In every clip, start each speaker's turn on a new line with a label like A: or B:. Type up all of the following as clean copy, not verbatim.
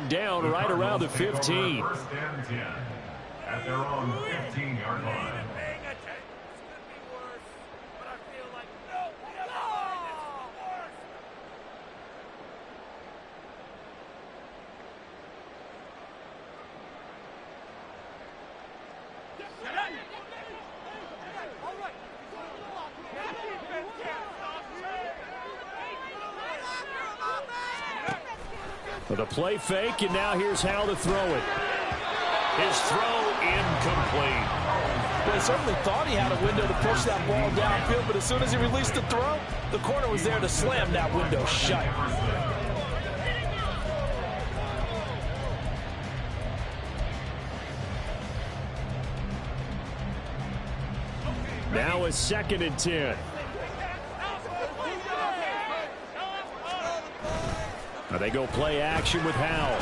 A: Down right around the 15.
B: First and 10 at their own 15-yard line.
A: With a play fake, and now here's how to throw it. His throw incomplete.
C: Well, he certainly thought he had a window to push that ball downfield, but as soon as he released the throw, the corner was there to slam that window shut.
A: Now a 2nd and 10. Now they go play action with Howell.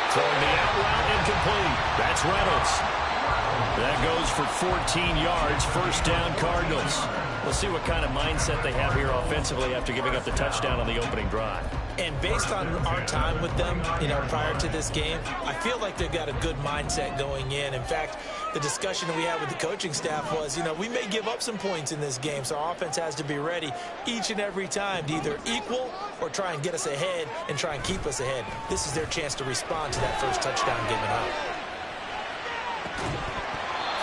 A: Throwing the out route incomplete. That's Reynolds. That goes for 14 yards. First down, Cardinals. We'll see what kind of mindset they have here offensively after giving up the touchdown on the opening drive.
C: And based on our time with them, prior to this game, I feel like they've got a good mindset going in. In fact, the discussion that we had with the coaching staff was, we may give up some points in this game, so our offense has to be ready each and every time to either equal or try and get us ahead and try and keep us ahead. This is their chance to respond to that first touchdown given up.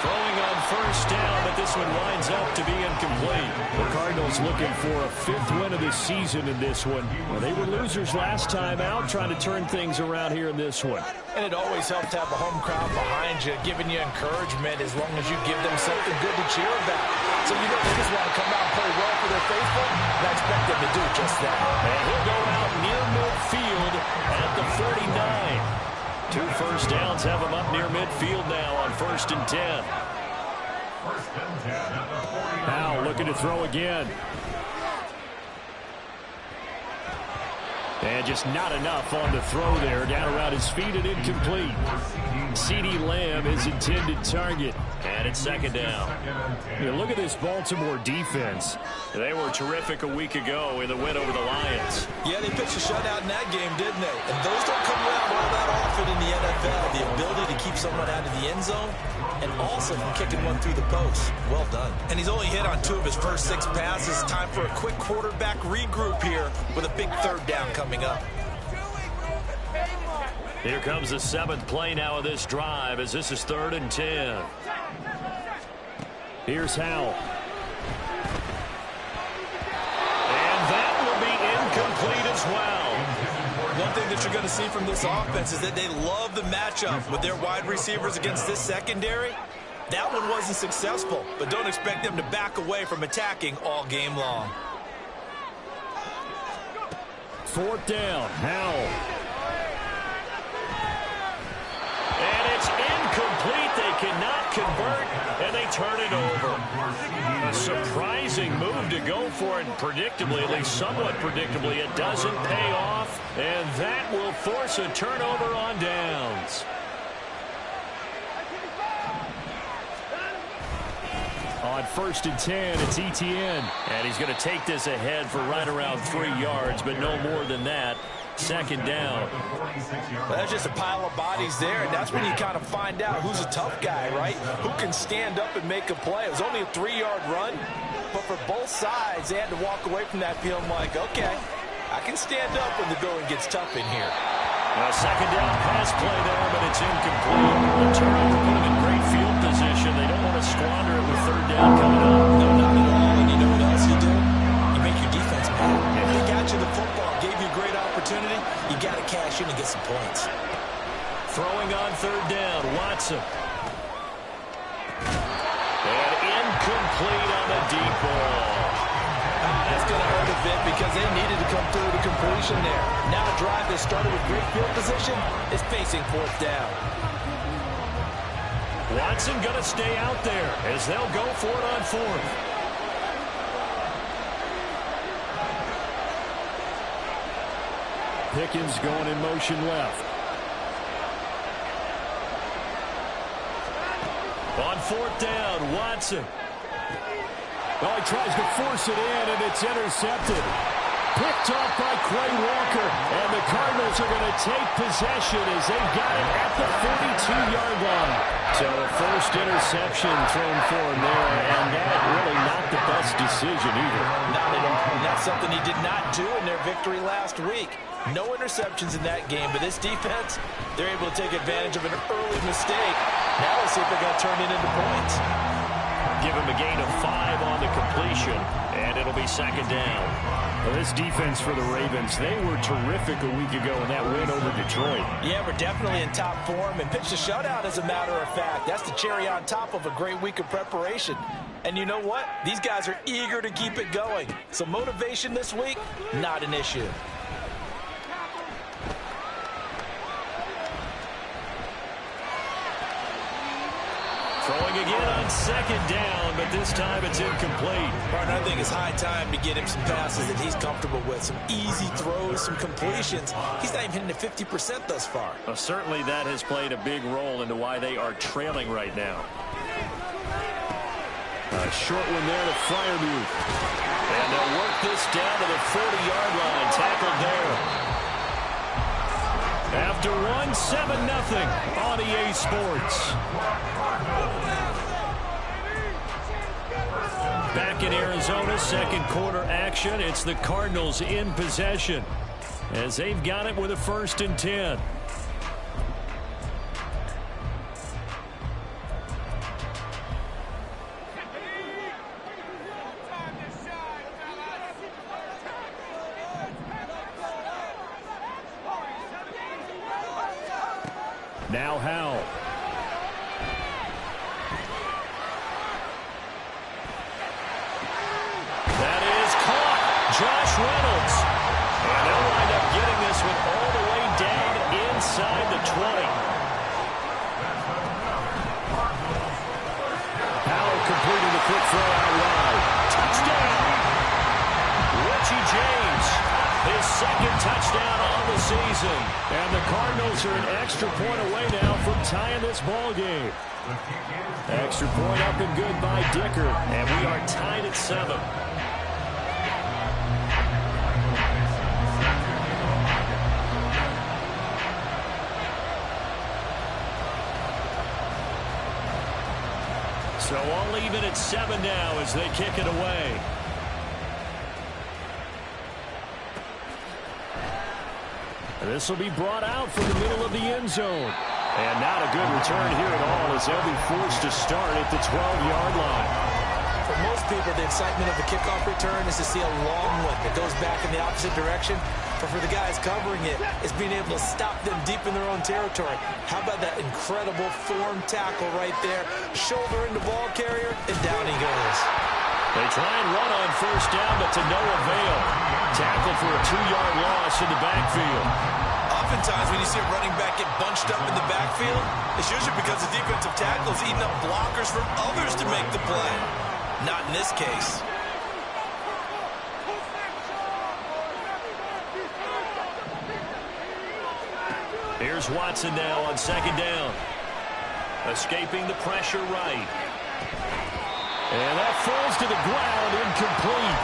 A: Throwing on first down, but this one winds up to be incomplete. The Cardinals looking for a 5th win of the season in this one. Well, they were losers last time out, trying to turn things around here in this one.
C: And it always helps to have a home crowd behind you, giving you encouragement as long as you give them something good to cheer about. So they just want to come out and play well for their faithful, and I expect them to do just that.
A: And he'll go out near midfield at the 49. 2 first downs have him up near midfield now on 1st and 10.
B: First and 10 at the 49.
A: Now looking to throw again. And just not enough on the throw there. Down around his feet and incomplete. CeeDee Lamb is intended target. And it's 2nd down. Look at this Baltimore defense. They were terrific a week ago in the win over the Lions.
C: Yeah, they pitched a shutout in that game, didn't they? And those don't come around all that often in the NFL. The ability to keep someone out of the end zone and also from kicking one through the post. Well done. And he's only hit on 2 of his first 6 passes. Time for a quick quarterback regroup here with a big 3rd down coming up.
A: Here comes the 7th play now of this drive as this is 3rd and 10. Here's Howell. And that will be incomplete as well.
C: One thing that you're going to see from this offense is that they love the matchup with their wide receivers against this secondary. That one wasn't successful, but don't expect them to back away from attacking all game long.
A: 4th down, Howell. And it's incomplete. They cannot convert, and they turn it over. A surprising move to go for it, and predictably, at least somewhat predictably, it doesn't pay off, and that will force a turnover on downs. On 1st and 10, it's Etienne. And he's going to take this ahead for right around 3 yards, but no more than that. 2nd down.
C: Well, that's just a pile of bodies there, and that's when you kind of find out who's a tough guy, right? Who can stand up and make a play. It was only a 3-yard run, but for both sides, they had to walk away from that feeling like, okay, I can stand up when the going gets tough in here.
A: A 2nd down pass play there, but it's incomplete. The turnover put them in great field position. They don't want to squander it with 3rd down coming up.
C: No, not at all. And you know what else you do? You make your defense mad. If they got you the football, gave you a great opportunity, you got to cash in and get some points.
A: Throwing on 3rd down, Watson. And incomplete on the deep ball.
C: That's going to hurt a bit because they needed to come through the completion there. Now a drive that started with great field position is facing 4th down.
A: Watson going to stay out there as they'll go for it on 4th. Pickens going in motion left. On 4th down, Watson. Well, he tries to force it in, and it's intercepted. Picked off by Quay Walker. And the Cardinals are going to take possession as they've got it at the 42-yard line. So a first interception thrown for him there, and that really not the best decision either.
C: Not at all. And that's something he did not do in their victory last week. No interceptions in that game, but this defense, they're able to take advantage of an early mistake. Now let's see if they're going to turn it into points.
A: Give him a gain of 5 on the completion, and it'll be second down. Well, this defense for the Ravens, they were terrific a week ago in that win over Detroit.
C: Yeah, we're definitely in top form and pitched a shutout, as a matter of fact. That's the cherry on top of a great week of preparation. And you know what? These guys are eager to keep it going. So motivation this week, not an issue.
A: Throwing again on second down, but this time it's incomplete.
C: Partner, I think it's high time to get him some passes that he's comfortable with. Some easy throws, some completions. He's not even hitting the 50% thus far.
A: Well, certainly that has played a big role into why they are trailing right now. A short one there to Freiermuth. And they'll work this down to the 40-yard line. Tackled there. After 1-7-0 on EA Sports. Back in Arizona, second quarter action. It's the Cardinals in possession as they've got it with a 1st and 10. Now Howell. That is caught. Josh Reynolds. And they'll wind up getting this one all the way down inside the 20. Howell completing the quick throw out wide. Touchdown. Richie James. His second touchdown on the season. And the Cardinals are an extra point away now from tying this ball game. Extra point up and good by Dicker. And we are tied at 7. So all even at 7 now as they kick it away. This will be brought out from the middle of the end zone. And not a good return here at all as they'll be forced to start at the 12-yard line.
C: For most people, the excitement of the kickoff return is to see a long one that goes back in the opposite direction. But for the guys covering it, it's being able to stop them deep in their own territory. How about that incredible form tackle right there? Shoulder into ball carrier, and down he goes.
A: They try and run on first down, but to no avail. Tackle for a 2-yard loss in the backfield.
C: Oftentimes when you see a running back get bunched up in the backfield, it's usually because the defensive tackle is eating up blockers from others to make the play. Not in this case.
A: Here's Watson now on second down. Escaping the pressure right. And that falls to the ground, incomplete.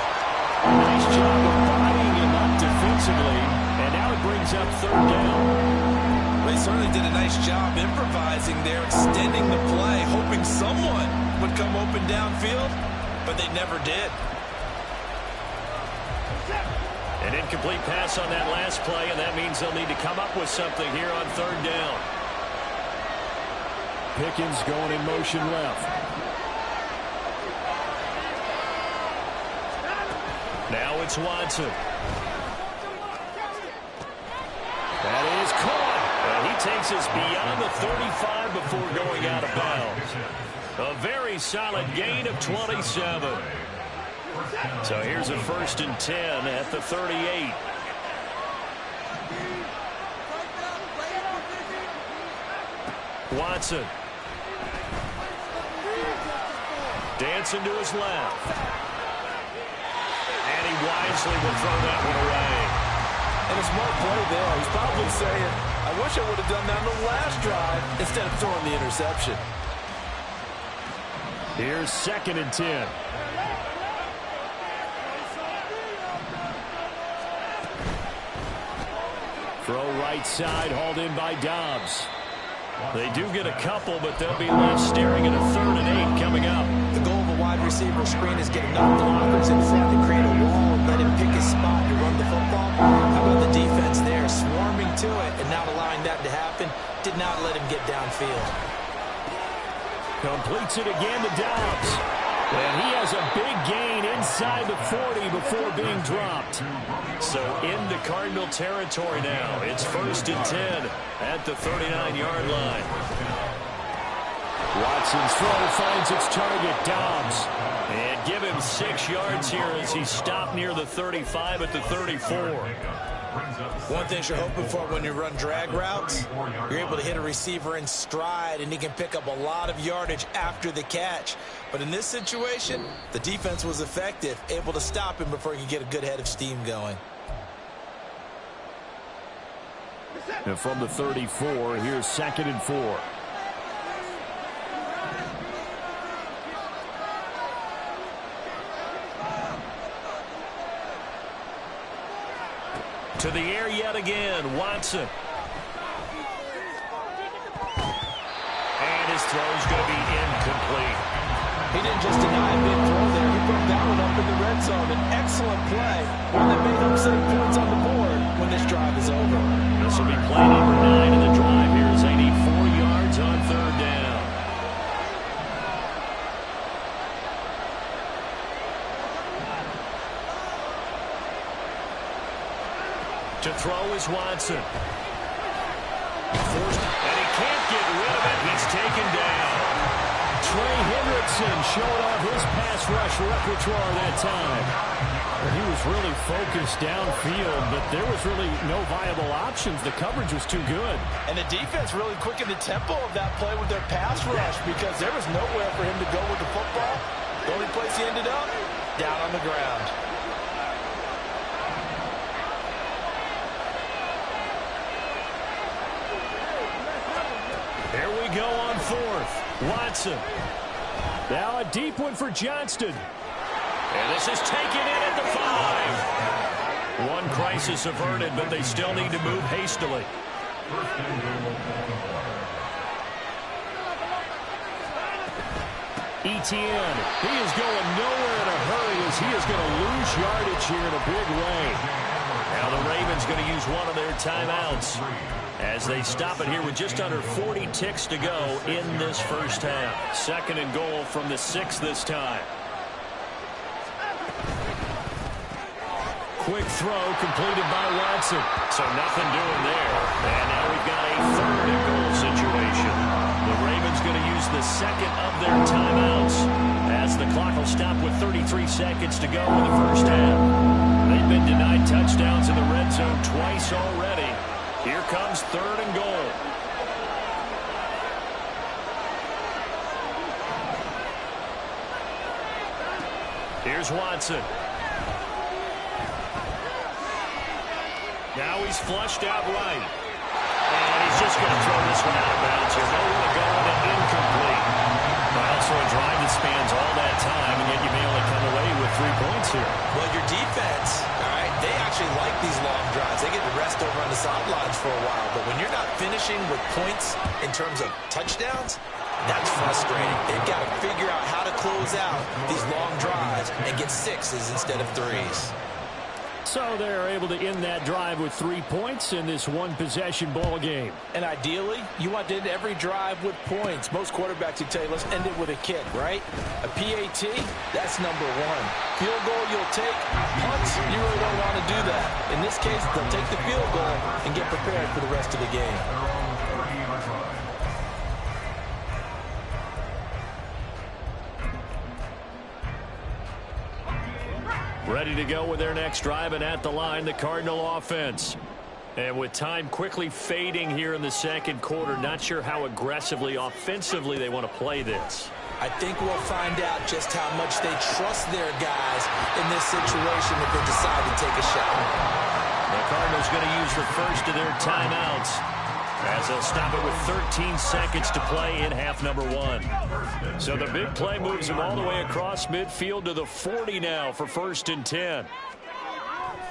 A: Nice job of bodying him up defensively. And now it brings up 3rd down.
C: They certainly did a nice job improvising there, extending the play, hoping someone would come open downfield, but they never did.
A: An incomplete pass on that last play, and that means they'll need to come up with something here on 3rd down. Pickens going in motion left. Now it's Watson. That is caught. And he takes us beyond the 35 before going out of bounds. A very solid gain of 27. So here's a 1st and 10 at the 38. Watson. Dancing to his left. And he wisely will throw that one away.
C: And a smart play there. He's probably saying, I wish I would have done that on the last drive instead of throwing the interception.
A: Here's 2nd and 10. Throw right side, hauled in by Dobbs. They do get a couple, but they'll be left staring at a 3rd and 8 coming up.
C: The goal of a wide receiver screen is get enough blockers in front to create a wall and let him pick his spot to run the football. How about the defense there, swarming to it and not allowing that to happen? Did not let him get downfield.
A: Completes it again to Dobbs. And he has a big gain inside the 40 before being dropped. So into Cardinal territory now. It's 1st and 10 at the 39-yard line. Watson's throw finds its target, Dobbs. And give him 6 yards here as he stopped near the 35 at the 34.
C: One thing you're hoping for when you run drag routes, you're able to hit a receiver in stride, and he can pick up a lot of yardage after the catch. But in this situation, the defense was effective, able to stop him before he could get a good head of steam going.
A: And from the 34, here's 2nd and 4. To the air yet again, Watson. And his throw's going to be incomplete.
C: He didn't just deny a big throw there. He broke that one up in the red zone. An excellent play. One that made him 7 points on the board when this drive is over.
A: This will be play number 9 in the drive here as they need 4 yards on 3rd down. To throw is Watson. Forced, and he can't get rid of it. He's taken down. Trey Hendrickson showed off his pass rush repertoire that time. He was really focused downfield, but there was really no viable options. The coverage was too good.
C: And the defense really quickened the tempo of that play with their pass rush because there was nowhere for him to go with the football. The only place he ended up, down on the ground.
A: Here we go on 4th. Watson. Now a deep one for Johnston. And this is taken in at the 5. One crisis averted, but they still need to move hastily. Etienne. He is going nowhere in a hurry as he is going to lose yardage here in a big way. Now the Ravens going to use one of their timeouts as they stop it here with just under 40 ticks to go in this first half. 2nd and goal from the 6 this time. Quick throw completed by Watson. So nothing doing there. And now we've got a 3rd and goal situation. The Ravens going to use the 2nd of their timeouts as the clock will stop with 33 seconds to go in the first half. They've been denied touchdowns in the red zone twice already. Here comes 3rd and goal. Here's Watson. Now he's flushed out right. And he's just going to throw this one out of bounds here. Nowhere to go and incomplete. Also a drive that spans all that time, and yet you may only come away with 3 points here.
C: Well, your defense, all right, they actually like these long drives. They get to rest over on the sidelines for a while. But when you're not finishing with points in terms of touchdowns, that's frustrating. They've got to figure out how to close out these long drives and get 6s instead of 3s.
A: So they're able to end that drive with 3 points in this one-possession ball game.
C: And ideally, you want to end every drive with points. Most quarterbacks would tell you, let's end it with a kick, right? A PAT, that's number 1. Field goal you'll take. Punts, you really don't want to do that. In this case, they'll take the field goal and get prepared for the rest of the game.
A: Ready to go with their next drive, and at the line, the Cardinal offense. And with time quickly fading here in the second quarter, not sure how aggressively, offensively they want to play this.
C: I think we'll find out just how much they trust their guys in this situation if they decide to take a shot.
A: The Cardinals going to use the first of their timeouts as they'll stop it with 13 seconds to play in half number 1. So the big play moves them all the way across midfield to the 40 now for 1st and 10.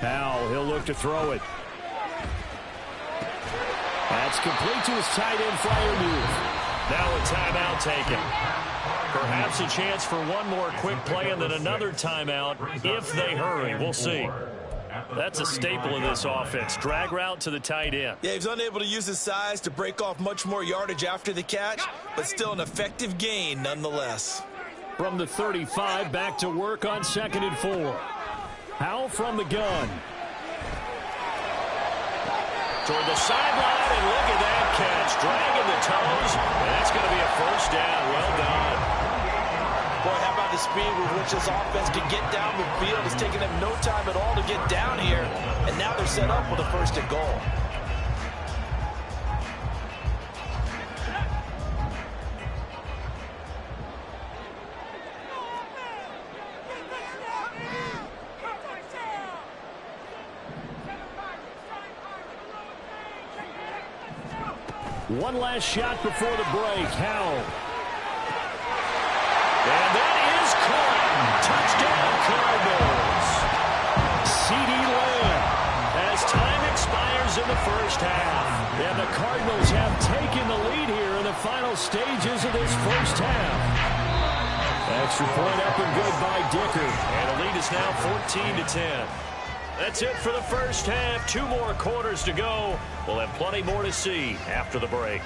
A: Now he'll look to throw it. It's complete to his tight end flyer move. Now a timeout taken. Perhaps a chance for one more quick play and then another timeout if they hurry. We'll see. That's a staple in this offense. Drag route to the tight end.
C: Yeah, he's unable to use his size to break off much more yardage after the catch, but still an effective gain nonetheless.
A: From the 35, back to work on 2nd and 4. Howell from the gun. Toward the sideline, and look at that catch. Dragging the toes, and that's going to be a first down. Well done.
C: Boy, how about the speed with which this offense can get down the field? It's taken them no time at all to get down here, and now they're set up with a 1st and goal.
A: One last shot before the break. Howell. And that is caught. Touchdown, Cardinals. CeeDee Lamb as time expires in the first half. And the Cardinals have taken the lead here in the final stages of this first half. Extra point up and good by Dicker. And the lead is now 14-10. That's it for the first half. 2 more quarters to go. We'll have plenty more to see after the break.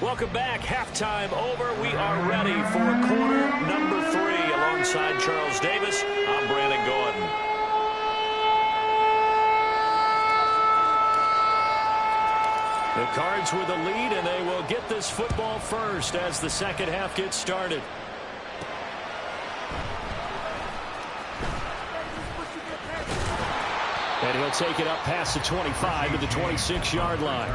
A: Welcome back. Halftime over. We are ready for quarter number 3. Alongside Charles Davis, I'm Brandon Gordon. The Cards with the lead, and they will get this football first as the second half gets started. And he'll take it up past the 25 to the 26-yard line.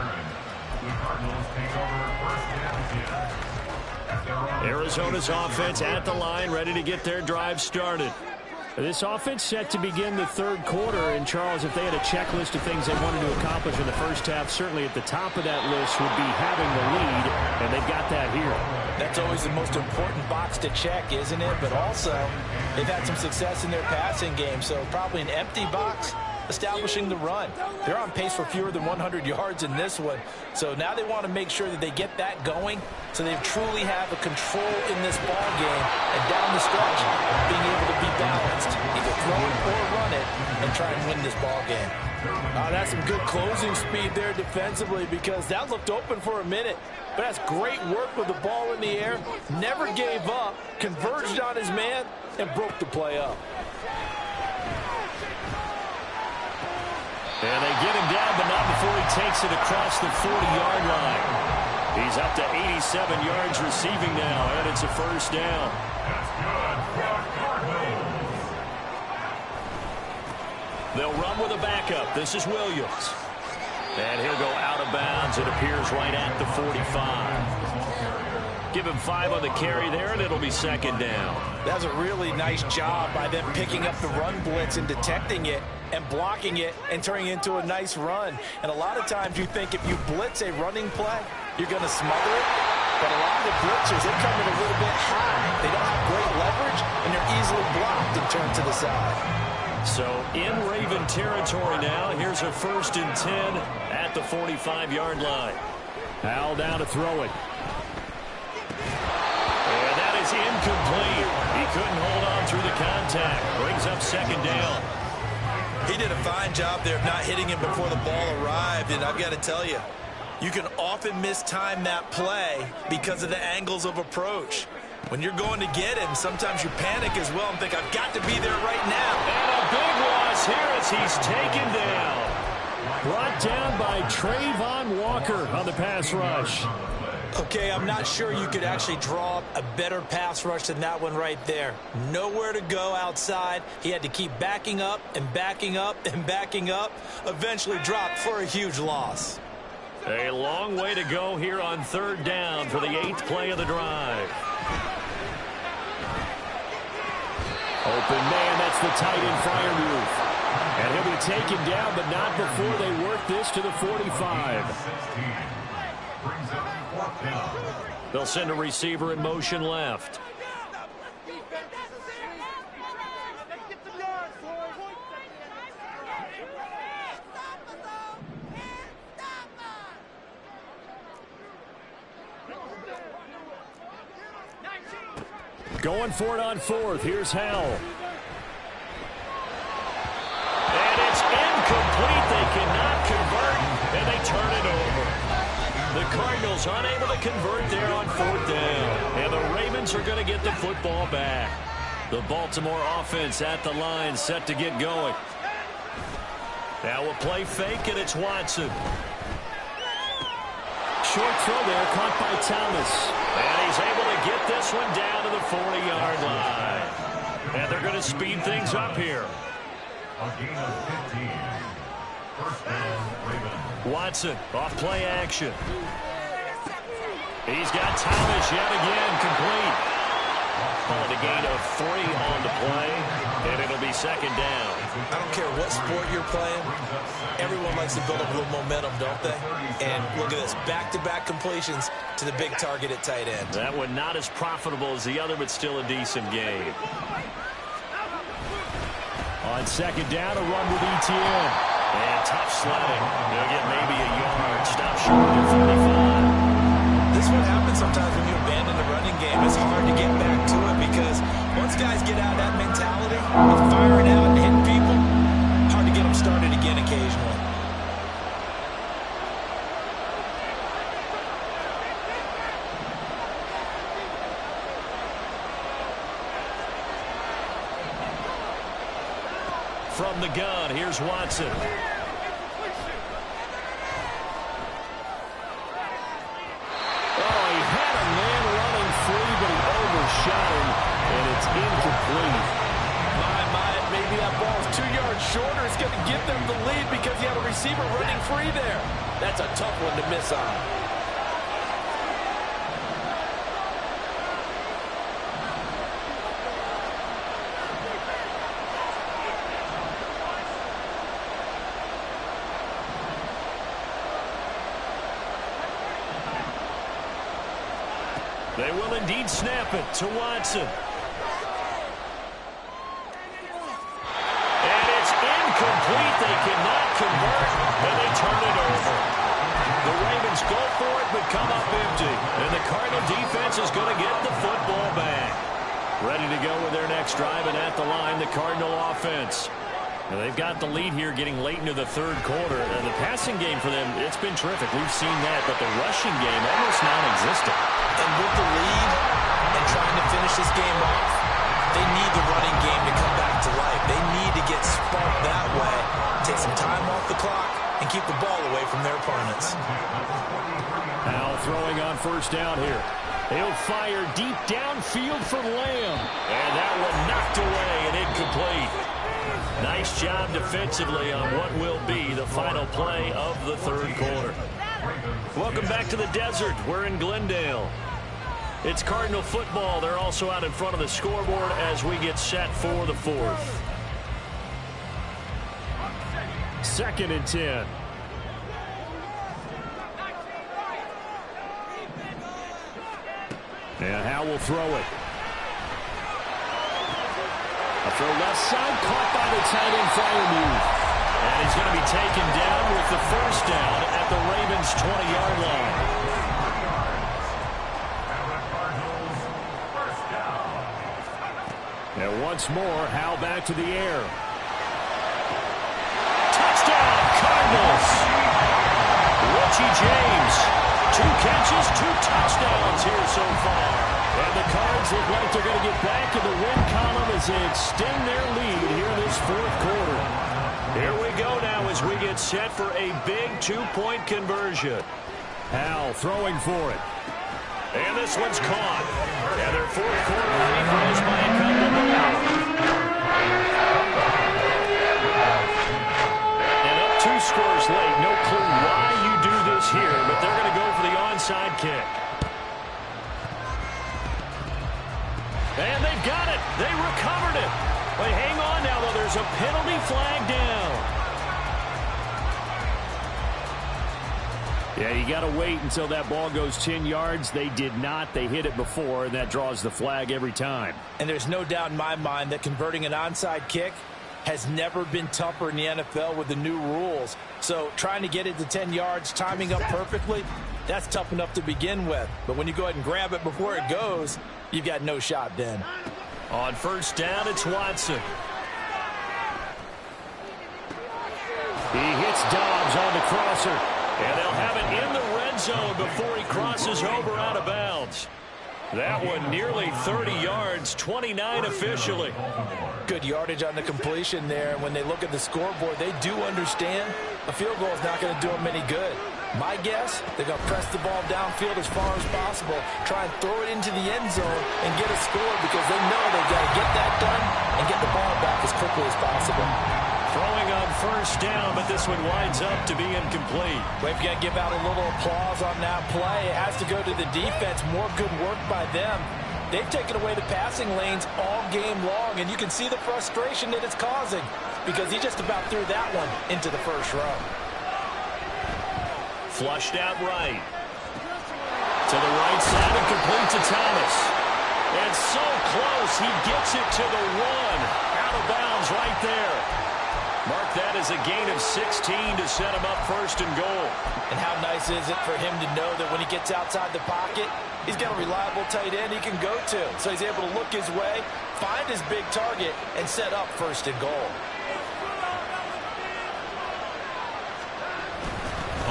A: Arizona's offense at the line, ready to get their drive started. This offense set to begin the 3rd quarter, and Charles, if they had a checklist of things they wanted to accomplish in the first half, certainly at the top of that list would be having the lead, and they've got that here.
C: That's always the most important box to check, isn't it? But also, they've had some success in their passing game, so probably an empty box establishing the run. They're on pace for fewer than 100 yards in this one. So now they want to make sure that they get that going so they truly have a control in this ball game and down the stretch being able to be balanced, either throw it or run it and try and win this ball game. That's some good closing speed there defensively because that looked open for a minute. But that's great work with the ball in the air. Never gave up, converged on his man, and broke the play up.
A: And they get him down, but not before he takes it across the 40-yard line. He's up to 87 yards receiving now, and it's a first down. They'll run with a backup. This is Williams. And he'll go out of bounds. It appears right at the 45. Give him 5 on the carry there, and it'll be 2nd down.
C: That was a really nice job by them picking up the run blitz and detecting it and blocking it and turning it into a nice run. And a lot of times you think if you blitz a running play, you're going to smother it. But a lot of the blitzers, they come in a little bit high. They don't have great leverage, and they're easily blocked and turned to the side.
A: So in Raven territory now. Here's a 1st and 10 at the 45-yard line. Howell down to throw it. And that is incomplete. He couldn't hold on through the contact. Brings up 2nd down.
C: He did a fine job there of not hitting him before the ball arrived, and I've got to tell you, you can often mistime that play because of the angles of approach. When you're going to get him, sometimes you panic as well and think, I've got to be there right now.
A: And a big loss here as he's taken down. Brought down by Trayvon Walker on the pass rush.
C: Okay, I'm not sure you could actually draw up a better pass rush than that one right there. Nowhere to go outside. He had to keep backing up and backing up and backing up. Eventually dropped for a huge loss.
A: A long way to go here on third down for the 8th play of the drive. Open man, that's the tight end Freiermuth. And he'll be taken down, but not before they work this to the 45. They'll send a receiver in motion left. Going for it on 4th. Here's Howell. And it's incomplete. They cannot convert, and they turn it over. The Cardinals unable to convert there on 4th down. And the Ravens are going to get the football back. The Baltimore offense at the line, set to get going. Now a play fake, and it's Watson. Short throw there, caught by Thomas. And he's able to get this one down to the 40-yard line. And they're going to speed things up here.
B: A gain of 15. First down, Ravens.
A: Watson, off play action. He's got Thomas yet again, complete. Calling a gain of 3 on the play, and it'll be second down.
C: I don't care what sport you're playing. Everyone likes to build up a little momentum, don't they? And look at this, back-to-back completions to the big target at tight end.
A: That one not as profitable as the other, but still a decent game. On second down, a run with ETN. And tough sledding. They'll get maybe a yard. Stop short at 45.
C: This is what happens sometimes when you abandon the running game. It's hard to get back to it because once guys get out of that mentality of firing out and hitting people, hard to get them started again occasionally.
A: From the gun, here's Watson.
D: Shot him, and it's incomplete.
E: Maybe that ball's 2 yards shorter. It's going to give them the lead because you have a receiver running free there. That's a tough one to miss on.
A: They will indeed snap it to Watson. And it's incomplete. They cannot convert, and they turn it over. The Ravens go for it, but come up empty. And the Cardinal defense is going to get the football back. Ready to go with their next drive, and at the line, the Cardinal offense. Now they've got the lead here getting late into the third quarter. And the passing game for them, it's been terrific. We've seen that, but the rushing game almost non-existent.
C: And with the lead and trying to finish this game off, they need the running game to come back to life. They need to get sparked that way, take some time off the clock, and keep the ball away from their opponents.
A: Now throwing on first down here. He'll fire deep downfield for Lamb. And that one knocked away and incomplete. Nice job defensively on what will be the final play of the third quarter. Welcome back to the desert. We're in Glendale. It's Cardinal football. They're also out in front of the scoreboard as we get set for the fourth. 2nd and 10. And Howell will throw it. A throw left side, caught by the tight end Freiermuth. And he's going to be taken down with the first down at the Ravens' 20-yard line. And once more, Howell back to the air. Touchdown, Cardinals! Richie James, 2 catches, 2 touchdowns here so far. And the Cards look like they're going to get back in the win column as they extend their lead here this fourth quarter. Here we go now as we get set for a big 2-point conversion. Howell throwing for it. And this one's caught. And their fourth quarter lead grows by a couple more. And up 2 scores late. No clue why you do this loose here, but they're going to go for the onside kick. And they've got it. They recovered it. But hang on now, though. There's a penalty flag down. Yeah, you got to wait until that ball goes 10 yards. They did not. They hit it before, and that draws the flag every time.
C: And there's no doubt in my mind that converting an onside kick has never been tougher in the NFL with the new rules. So trying to get it to 10 yards, timing up perfectly, that's tough enough to begin with. But when you go ahead and grab it before it goes, you've got no shot then.
A: On first down, it's Watson. He hits Dobbs on the crosser. And they'll have it in the red zone before he crosses over out of bounds. That one nearly 30 yards, 29 officially.
C: Good yardage on the completion there. And when they look at the scoreboard, they do understand a field goal is not going to do them any good. My guess, they're going to press the ball downfield as far as possible, try and throw it into the end zone and get a score because they know they've got to get that done and get the ball back as quickly as possible.
A: Throwing on first down, but this one winds up to be incomplete.
C: We've got to give out a little applause on that play. It has to go to the defense. More good work by them. They've taken away the passing lanes all game long, and you can see the frustration that it's causing because he just about threw that one into the first row.
A: Flushed out right. To the right side and complete to Thomas. And so close, he gets it to the one. Out of bounds right there. Mark that as a gain of 16 to set him up first and goal.
C: And how nice is it for him to know that when he gets outside the pocket, he's got a reliable tight end he can go to. So he's able to look his way, find his big target, and set up first and goal.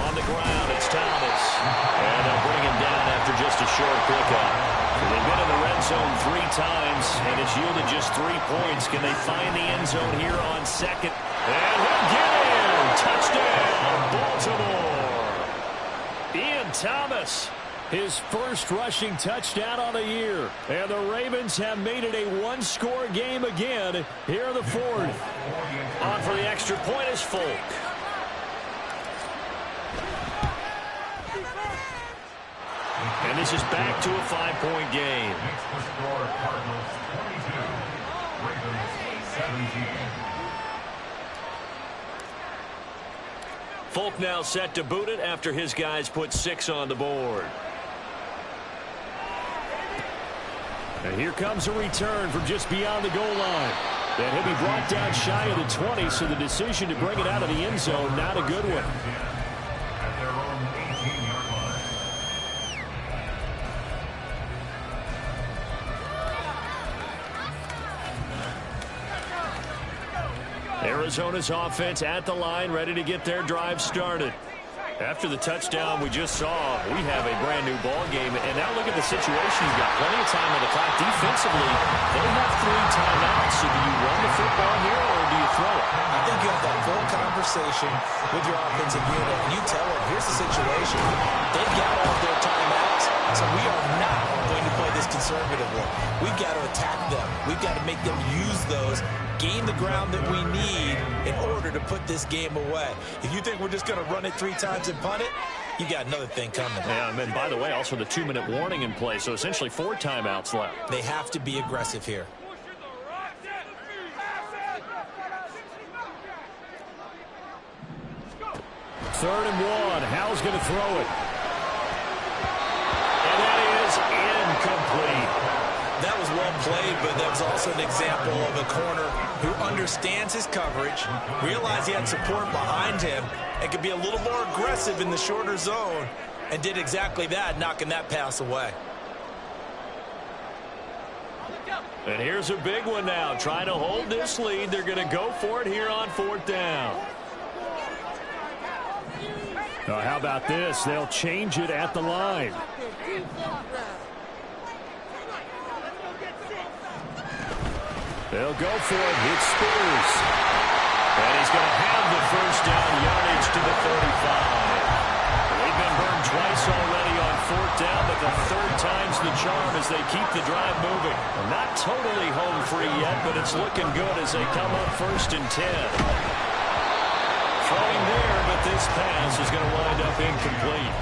A: On the ground, it's Thomas. And they'll bring him down after just a short pickup. They've been in the red zone 3 times, and it's yielded just 3 points. Can they find the end zone here on second? And he'll get in. Touchdown, Baltimore. Ian Thomas, his first rushing touchdown on the year. And the Ravens have made it a one-score game again here in the fourth. On for the extra point is Folk. And this is back to a 5-point game.
B: Makes the score Cardinals 22, Ravens 17.
A: Folk now set to boot it after his guys put 6 on the board. And here comes a return from just beyond the goal line. And he'll be brought down shy of the 20, so the decision to bring it out of the end zone, not a good one.
B: At their own 18-yard line.
A: Arizona's offense at the line, ready to get their drive started. After the touchdown we just saw, we have a brand-new ball game. And now look at the situation. You've got plenty of time on the clock. Defensively, they have 3 timeouts. So do you run the football here or do you throw it?
C: I think you have that full conversation with your offensive unit, and you tell them, here's the situation. They've got all their timeouts, so we are not going to play this conservatively. We've got to attack them. We've got to make them use those, gain the ground that we need in order to put this game away. If you think we're just going to run it 3 times and punt it, you got another thing coming.
A: Yeah, and then, by the way, also the 2-minute warning in play, so essentially 4 timeouts left.
C: They have to be aggressive here.
A: Third and 1. Hal's going to throw it. And that is incomplete.
C: That was well played, but that was also an example of a corner who understands his coverage, realized he had support behind him, and could be a little more aggressive in the shorter zone, and did exactly that, knocking that pass away.
A: And here's a big one now. Trying to hold this lead. They're going to go for it here on 4th down. How about this? They'll change it at the line. They'll go for it. It's Spears. And he's going to have the first down, yardage to the 35. They've been burned twice already on 4th down, but the 3rd time's the charm as they keep the drive moving. Not totally home free yet, but it's looking good as they come up 1st and 10. throwing there, but this pass is going to wind up incomplete.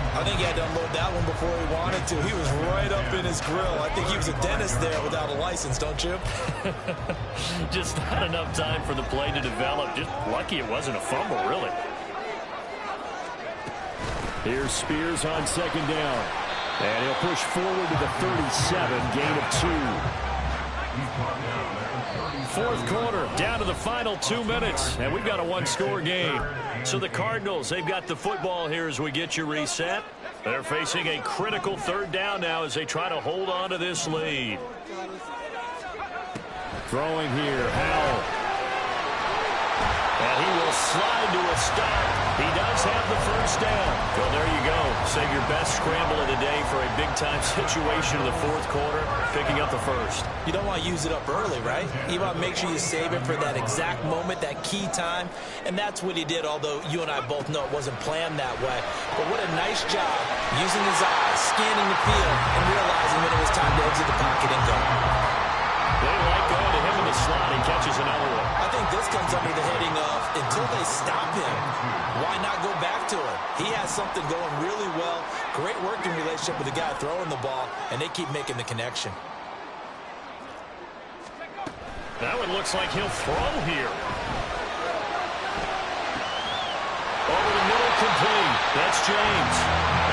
C: I think he had to unload that one before he wanted to. He was right up in his grill. I think he was a dentist there without a license, don't you?
A: Just not enough time for the play to develop. Just lucky it wasn't a fumble, really.
D: Here's Spears on second down. And he'll push forward to the 37, gain of 2.
A: Fourth quarter, down to the final 2 minutes, and we've got a one-score game. So the Cardinals, they've got the football here as we get you reset. They're facing a critical third down now as they try to hold on to this lead.
D: Throwing here, Howell.
A: And he will slide to a stop. He does have the first down. Well, there you go. Save your best scramble of the day for a big-time situation in the fourth quarter, picking up the first.
C: You don't want to use it up early, right? You want to make sure you save it for that exact moment, that key time. And that's what he did, although you and I both know it wasn't planned that way. But what a nice job using his eyes, scanning the field, and realizing when it was time to exit the pocket and go.
A: They like going to him in the slot. He catches another one.
C: I think this comes under the heading of until they stop him, why not go back to him? He has something going really well. Great working relationship with the guy throwing the ball, and they keep making the connection.
A: That one looks like he'll throw here. Over the middle, complete. That's James.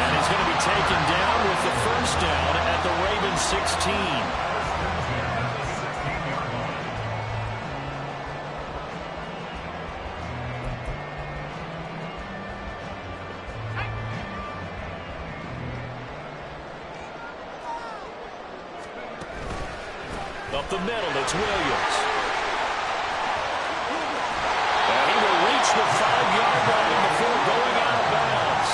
A: And he's going to be taken down with the first down at the Ravens 16. Up the middle, it's Williams. And he will reach the 5-yard line before going out of bounds.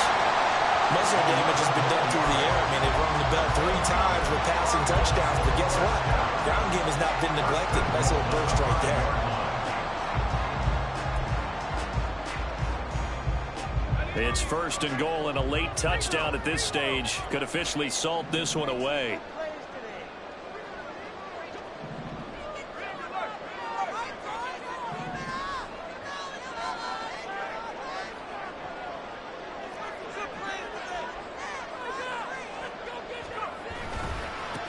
C: Muscle damage has been done through the air. I mean, they've rung the bell 3 times with passing touchdowns, but guess what? Ground game has not been neglected. Nice little burst right there.
A: It's first and goal, and a late touchdown at this stage could officially salt this one away.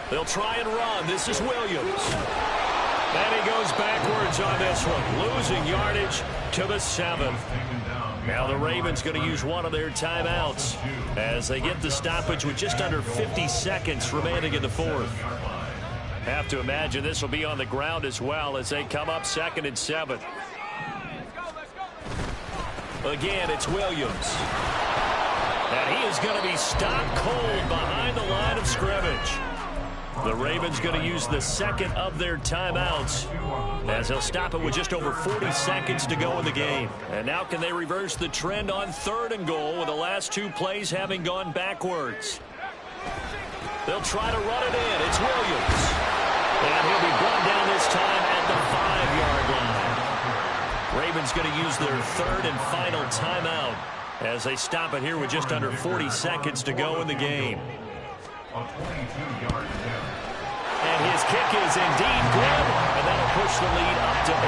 A: They'll try and run. This is Williams. And he goes backwards on this one, losing yardage to the 7. Now the Ravens going to use one of their timeouts as they get the stoppage with just under 50 seconds remaining in the fourth. Have to imagine this will be on the ground as well as they come up 2nd and 7. Again, it's Williams. And he is going to be stopped cold behind the line of scrimmage. The Ravens going to use the second of their timeouts as they'll stop it with just over 40 seconds to go in the game. And now can they reverse the trend on 3rd and goal with the last 2 plays having gone backwards? They'll try to run it in. It's Williams. And he'll be brought down this time at the 5-yard line. Ravens going to use their 3rd and final timeout as they stop it here with just under 40 seconds to go in the game. And his kick is indeed good, and that'll push the lead up to 8.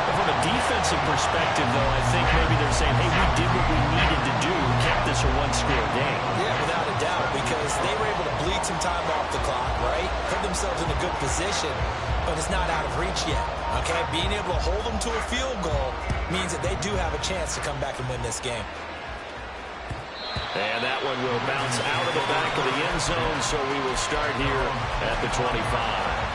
A: But from a defensive perspective, though, I think maybe they're saying, hey, we did what we needed to do, kept this a one-score game.
C: Yeah, without a doubt, because they were able to bleed some time off the clock, right? Put themselves in a good position, but it's not out of reach yet, okay? Being able to hold them to a field goal means that they do have a chance to come back and win this game.
A: And that one will bounce out of the back of the end zone, so we will start here at the 25.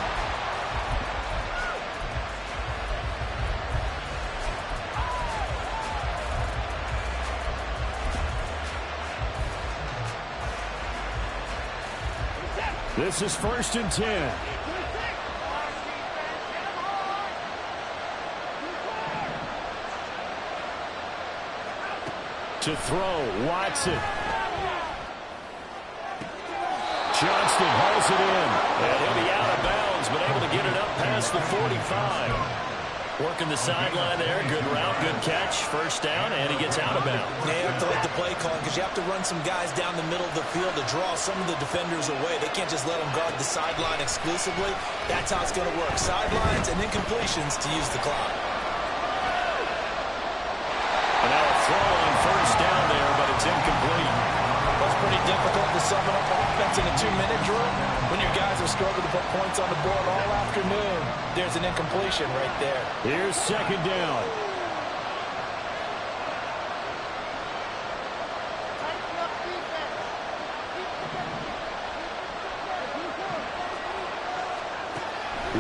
D: This is 1st and 10. To throw, Watson. Johnston hauls it in.
A: And he'll be out of bounds, but able to get it up past the 45. Working the sideline there. Good route, good catch. First down, and he gets out of bounds.
C: Yeah, you have to let the play call because you have to run some guys down the middle of the field to draw some of the defenders away. They can't just let them guard the sideline exclusively. That's how it's going to work. Sidelines and then completions to use the clock. to summon up offense in a 2-minute drill? When your guys have struggled to put points on the board all afternoon, there's an incompletion right there.
D: Here's second down.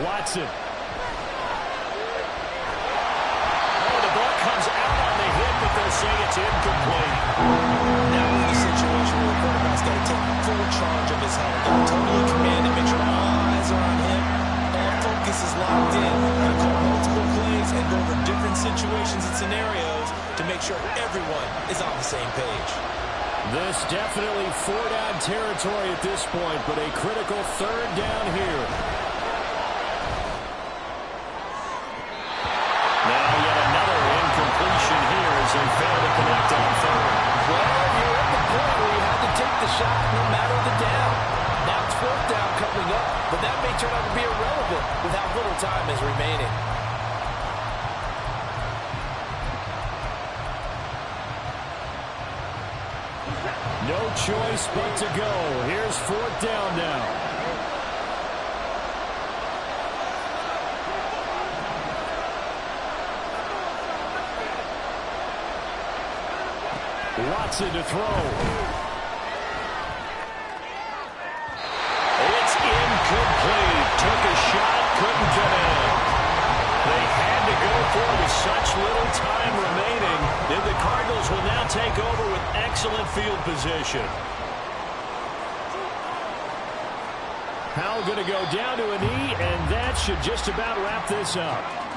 D: Watson.
A: Oh, the ball comes out on the hit, but they'll say it's incomplete.
C: Now in the situation where the quarterback's got to take full charge of his health, got to totally command it, make sure all eyes are on him, all focus is locked in, got to call multiple plays and go over different situations and scenarios to make sure everyone is on the same page.
D: This definitely 4-down territory at this point, but a critical 3rd down here.
A: Now yet another incompletion here as they fail to connect on 3rd.
E: Well, you're at the point where you have to take the shot no matter the down. Now it's 4th down coming up, but that may turn out to be irrelevant with how little time is remaining.
D: No choice but to go. Here's 4th down now. Watson to throw.
A: It's incomplete. Took a shot, couldn't get in. They had to go for it with such little time remaining. And the Cardinals will now take over with excellent field position.
D: Powell going to go down to a knee, and that should just about wrap this up.